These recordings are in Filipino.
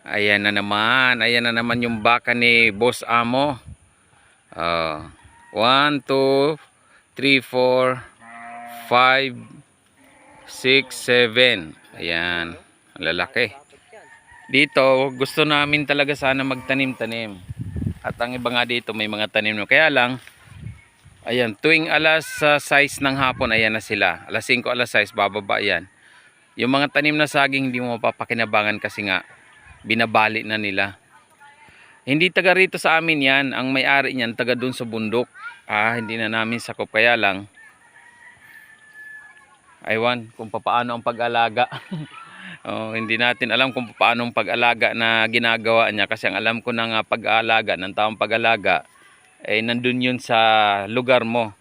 Ayan na naman. Ayan na naman yung baka ni Boss Amo. 1, 2, 3, 4, 5, 6, 7. Ayan. Lalaki. Dito, gusto namin talaga sana magtanim-tanim. At ang iba nga dito, may mga tanim. Kaya lang, ayan, tuwing alas 6 ng hapon, ayan na sila. Alas 5, alas 6, bababa yan. Yung mga tanim na saging, hindi mo mapapakinabangan kasi nga, binabali na nila. Hindi taga rito sa amin yan. Ang may-ari niyan, taga dun sa bundok. Hindi na namin sakop. Kaya lang, aywan kung paano ang pag-alaga. Hindi natin alam kung paano ang pag-alaga na ginagawa niya. Kasi ang alam ko na nga pag-alaga, ng taong pag-alaga, ay nandun yun sa lugar mo.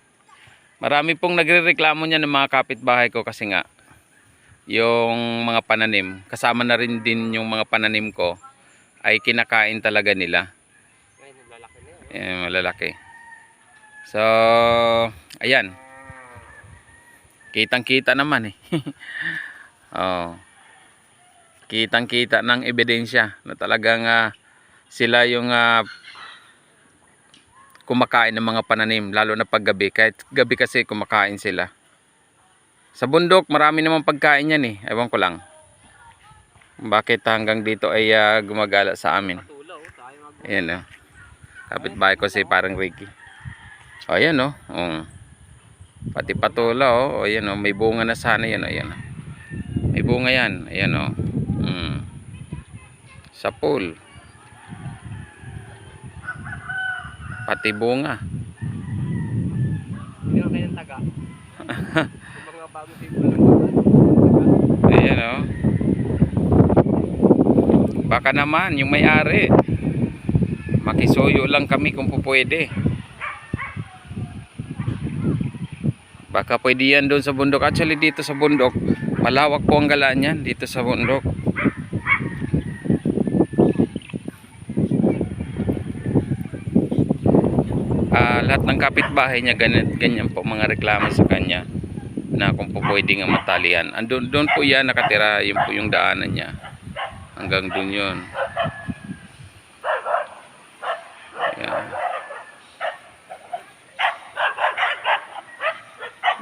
Marami pong nagre-reklamo niya ng mga kapitbahay ko kasi nga, yung mga pananim, kasama na rin din yung mga pananim ko, ay kinakain talaga nila. Malalaki. So, ayan. Kitang-kita naman eh. Kitang-kita ng ebidensya na talagang sila yung kumakain ng mga pananim, lalo na paggabi. Kahit gabi kasi kumakain sila. Sa bundok, marami namang pagkain yan eh. Ewan ko lang. Bakit hanggang dito ay gumagala sa amin. Ayan o. Kapitbahay ko si parang Ricky. Ayan o. Pati patula o. Ayan o. May bunga na sana yan o. Ayan o. May bunga yan. Ayan o. Sa pool. Pati bunga. Hindi na kayang taga. Mga bago people. Ayan o. Baka naman yung may-ari. Makisuyo lang kami kung pupwede. Baka pwede yan doon sa bundok. Actually dito sa bundok, malawak po ang galaan yan dito sa bundok. Lahat ng kapitbahay niya ganyan po mga reklamo sa kanya na kung po pwede nga matalian. Doon po yan nakatira, yun po yung daanan niya. Hanggang doon yun.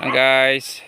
Yan guys.